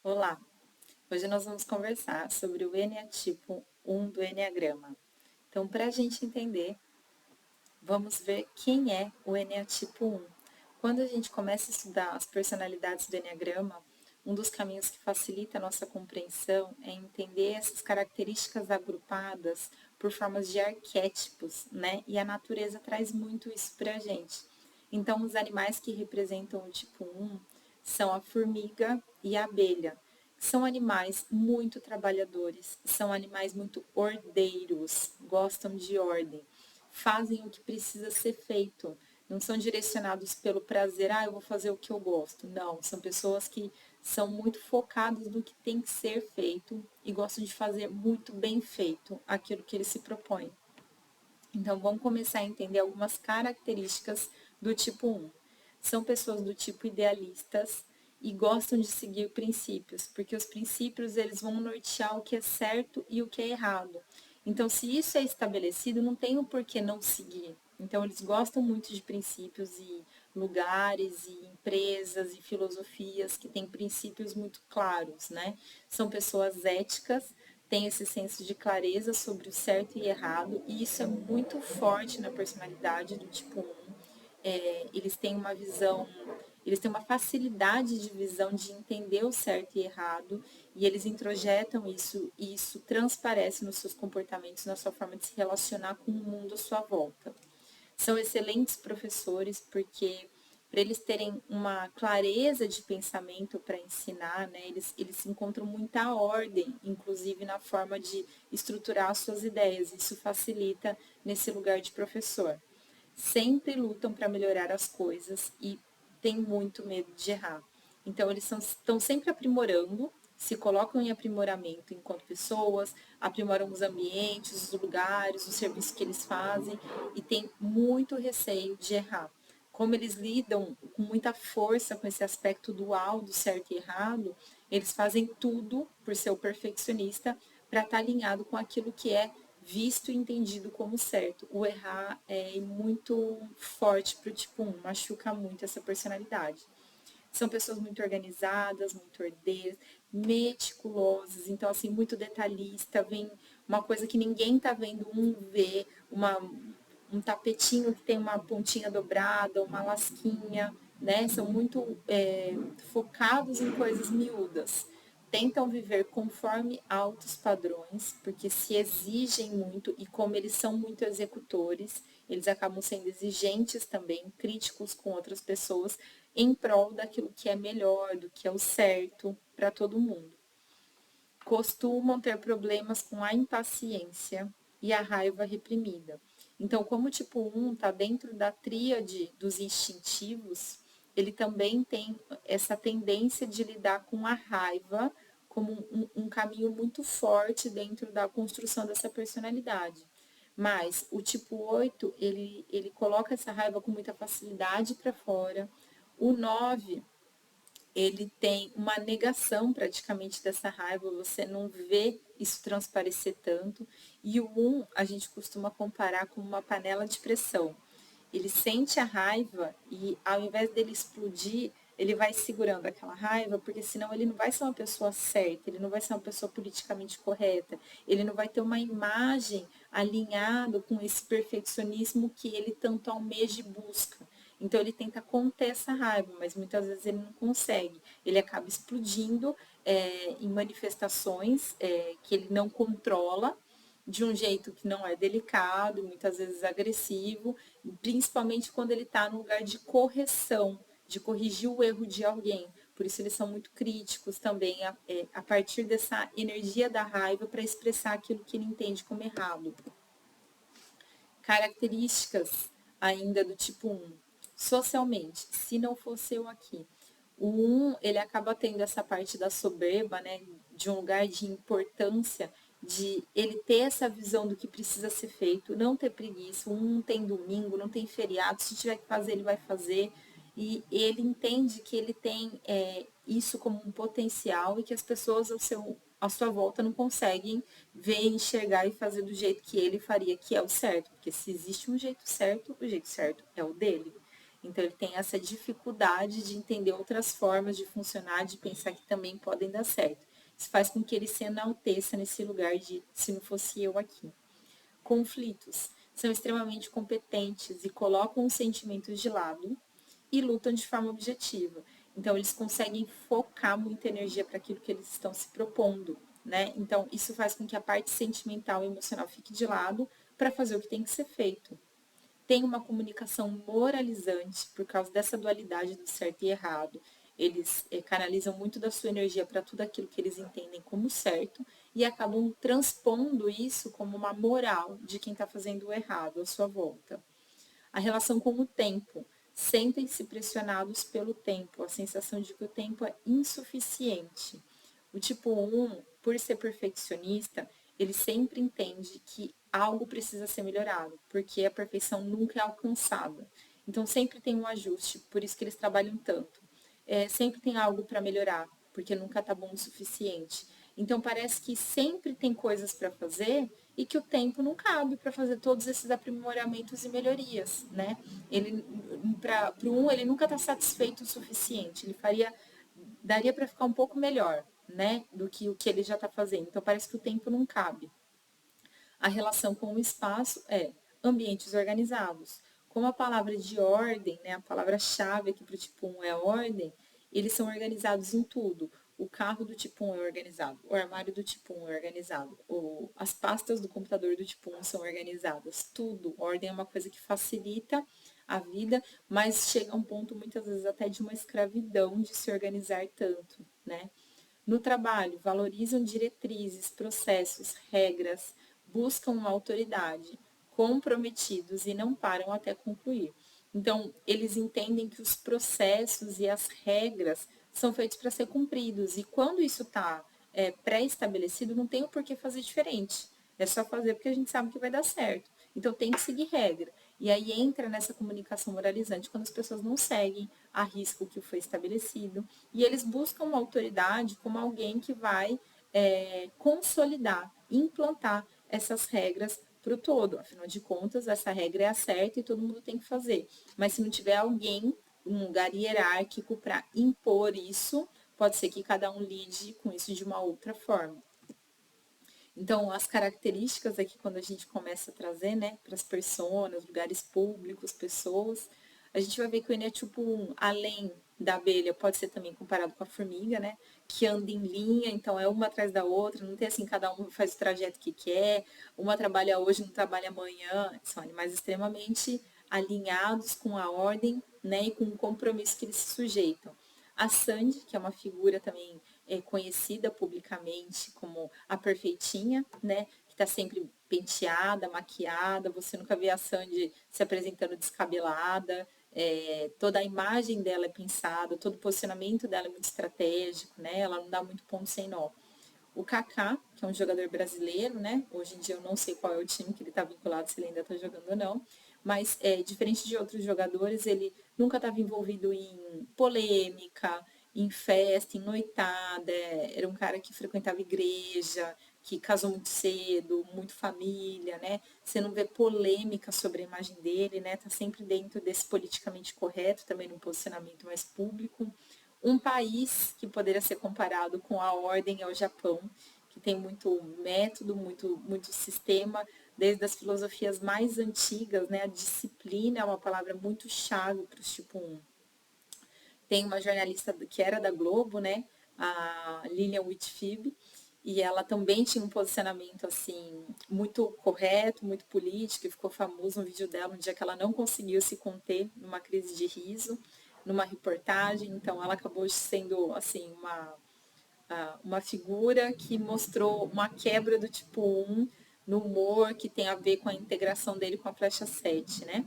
Olá, hoje nós vamos conversar sobre o Eneatipo 1 do Eneagrama. Então, para a gente entender, vamos ver quem é o Eneatipo 1. Quando a gente começa a estudar as personalidades do Eneagrama, um dos caminhos que facilita a nossa compreensão é entender essas características agrupadas por formas de arquétipos, né? E a natureza traz muito isso para a gente. Então, os animais que representam o tipo 1 são a formiga e a abelha. São animais muito trabalhadores, são animais muito ordeiros, gostam de ordem, fazem o que precisa ser feito. Não são direcionados pelo prazer, eu vou fazer o que eu gosto. Não, são pessoas que são muito focadas no que tem que ser feito e gostam de fazer muito bem feito aquilo que eles se propõem. Então, vamos começar a entender algumas características do tipo 1. São pessoas do tipo idealistas e gostam de seguir princípios, porque os princípios eles vão nortear o que é certo e o que é errado. Então, se isso é estabelecido, não tem o porquê não seguir. Então, eles gostam muito de princípios e lugares e empresas e filosofias que têm princípios muito claros, né? São pessoas éticas, têm esse senso de clareza sobre o certo e errado, e isso é muito forte na personalidade do tipo 1. Eles têm uma visão, eles têm uma facilidade de visão de entender o certo e errado, e eles introjetam isso, e isso transparece nos seus comportamentos, na sua forma de se relacionar com o mundo à sua volta. São excelentes professores porque para eles terem uma clareza de pensamento para ensinar, né, eles encontram muita ordem, inclusive na forma de estruturar as suas ideias. Isso facilita nesse lugar de professor. Sempre lutam para melhorar as coisas e têm muito medo de errar. Então, eles estão sempre aprimorando, se colocam em aprimoramento enquanto pessoas, aprimoram os ambientes, os lugares, os serviços que eles fazem e têm muito receio de errar. Como eles lidam com muita força com esse aspecto dual do certo e errado, eles fazem tudo, por ser o perfeccionista, para estar alinhado com aquilo que é visto e entendido como certo. O errar é muito forte para o tipo 1, machuca muito essa personalidade. São pessoas muito organizadas, muito ordeiras, meticulosas, então assim, muito detalhista, vem uma coisa que ninguém tá vendo, vê, um tapetinho que tem uma pontinha dobrada, uma lasquinha, né? São muito focados em coisas miúdas. Tentam viver conforme altos padrões, porque se exigem muito e como eles são muito executores, eles acabam sendo exigentes também, críticos com outras pessoas, em prol daquilo que é melhor, do que é o certo para todo mundo. Costumam ter problemas com a impaciência e a raiva reprimida. Então, como o tipo 1 está dentro da tríade dos instintivos, ele também tem essa tendência de lidar com a raiva como um caminho muito forte dentro da construção dessa personalidade. Mas o tipo 8, ele coloca essa raiva com muita facilidade para fora. O 9 ele tem uma negação praticamente dessa raiva, você não vê isso transparecer tanto. E o 1 a gente costuma comparar com uma panela de pressão. Ele sente a raiva e ao invés dele explodir, ele vai segurando aquela raiva, porque senão ele não vai ser uma pessoa certa, ele não vai ser uma pessoa politicamente correta, ele não vai ter uma imagem alinhada com esse perfeccionismo que ele tanto almeja e busca. Então ele tenta conter essa raiva, mas muitas vezes ele não consegue. Ele acaba explodindo em manifestações que ele não controla de um jeito que não é delicado, muitas vezes agressivo, principalmente quando ele está no lugar de correção, de corrigir o erro de alguém. Por isso eles são muito críticos também a partir dessa energia da raiva para expressar aquilo que ele entende como errado. Características ainda do tipo 1. Socialmente, se não fosse eu aqui. O 1, ele acaba tendo essa parte da soberba, né, de um lugar de importância, de ele ter essa visão do que precisa ser feito, não ter preguiça. O 1 não tem domingo, não tem feriado, se tiver que fazer, ele vai fazer. E ele entende que ele tem isso como um potencial e que as pessoas à sua volta não conseguem ver, enxergar e fazer do jeito que ele faria, que é o certo. Porque se existe um jeito certo, o jeito certo é o dele. Então, ele tem essa dificuldade de entender outras formas de funcionar, de pensar que também podem dar certo. Isso faz com que ele se enalteça nesse lugar de se não fosse eu aqui. Conflitos. São extremamente competentes e colocam os sentimentos de lado e lutam de forma objetiva. Então, eles conseguem focar muita energia para aquilo que eles estão se propondo, né? Então, isso faz com que a parte sentimental e emocional fique de lado para fazer o que tem que ser feito. Tem uma comunicação moralizante por causa dessa dualidade do certo e errado. Eles canalizam muito da sua energia para tudo aquilo que eles entendem como certo e acabam transpondo isso como uma moral de quem está fazendo o errado à sua volta. A relação com o tempo. Sentem-se pressionados pelo tempo, a sensação de que o tempo é insuficiente. O tipo 1, por ser perfeccionista, ele sempre entende que algo precisa ser melhorado, porque a perfeição nunca é alcançada. Então sempre tem um ajuste, por isso que eles trabalham tanto. Sempre tem algo para melhorar, porque nunca está bom o suficiente. Então parece que sempre tem coisas para fazer e que o tempo não cabe para fazer todos esses aprimoramentos e melhorias, né? Ele para o ele nunca está satisfeito o suficiente. Ele daria para ficar um pouco melhor, né, do que o que ele já está fazendo. Então parece que o tempo não cabe. A relação com o espaço é ambientes organizados. Como a palavra de ordem, né, a palavra-chave aqui para o tipo 1 é ordem, eles são organizados em tudo. O carro do tipo 1 é organizado, o armário do tipo 1 é organizado, as pastas do computador do tipo 1 são organizadas, tudo. Ordem é uma coisa que facilita a vida, mas chega a um ponto muitas vezes até de uma escravidão de se organizar tanto, né? No trabalho, valorizam diretrizes, processos, regras, buscam uma autoridade, comprometidos e não param até concluir. Então, eles entendem que os processos e as regras são feitos para ser cumpridos, e quando isso está pré-estabelecido, não tem o porquê fazer diferente. É só fazer porque a gente sabe que vai dar certo. Então, tem que seguir regra. E aí entra nessa comunicação moralizante quando as pessoas não seguem a risco o que foi estabelecido. E eles buscam uma autoridade como alguém que vai consolidar, implantar essas regras para o todo. Afinal de contas, essa regra é a certa e todo mundo tem que fazer. Mas se não tiver alguém, um lugar hierárquico para impor isso, pode ser que cada um lide com isso de uma outra forma. Então, as características aqui, quando a gente começa a trazer, né, para as pessoas, lugares públicos, pessoas, a gente vai ver que o eneatipo 1, além da abelha, pode ser também comparado com a formiga, né, que anda em linha, então é uma atrás da outra, não tem assim, cada um faz o trajeto que quer, uma trabalha hoje, não trabalha amanhã, são animais extremamente alinhados com a ordem, né, e com o compromisso que eles se sujeitam. A Sandy, que é uma figura também conhecida publicamente como a perfeitinha, né? Que está sempre penteada, maquiada, você nunca vê a Sandy se apresentando descabelada, toda a imagem dela é pensada, todo o posicionamento dela é muito estratégico, né? Ela não dá muito ponto sem nó. O Kaká, que é um jogador brasileiro, né? Hoje em dia eu não sei qual é o time que ele está vinculado, se ele ainda está jogando ou não, mas diferente de outros jogadores, ele nunca estava envolvido em polêmica, em festa, em noitada. Era um cara que frequentava igreja, que casou muito cedo, muito família, né? Você não vê polêmica sobre a imagem dele, né? Tá sempre dentro desse politicamente correto, também num posicionamento mais público. Um país que poderia ser comparado com a ordem é o Japão, que tem muito método, muito sistema, desde as filosofias mais antigas, né? A disciplina é uma palavra muito chave para os tipo 1. Tem uma jornalista que era da Globo, né? A Lilian Whitfield, e ela também tinha um posicionamento assim muito correto, muito político, e ficou famoso um vídeo dela um dia que ela não conseguiu se conter numa crise de riso, numa reportagem, então ela acabou sendo assim uma figura que mostrou uma quebra do tipo 1 no humor, que tem a ver com a integração dele com a flecha 7, né?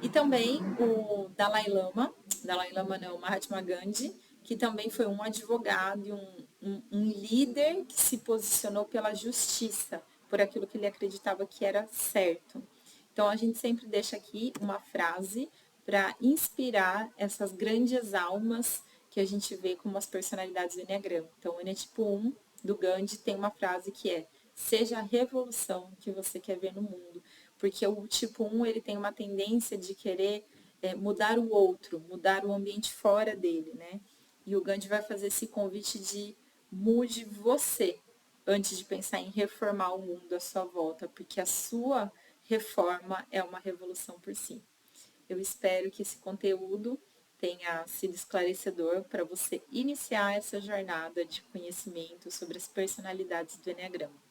E também o Dalai Lama não, Mahatma Gandhi, que também foi um advogado e um líder que se posicionou pela justiça, por aquilo que ele acreditava que era certo. Então a gente sempre deixa aqui uma frase para inspirar essas grandes almas que a gente vê como as personalidades do Enneagrama. Então o Eneatipo 1 do Gandhi tem uma frase que é: seja a revolução que você quer ver no mundo. Porque o tipo 1 ele tem uma tendência de querer mudar o outro, mudar o ambiente fora dele, né? E o Gandhi vai fazer esse convite de mude você antes de pensar em reformar o mundo à sua volta, porque a sua reforma é uma revolução por si. Eu espero que esse conteúdo tenha sido esclarecedor para você iniciar essa jornada de conhecimento sobre as personalidades do Enneagrama.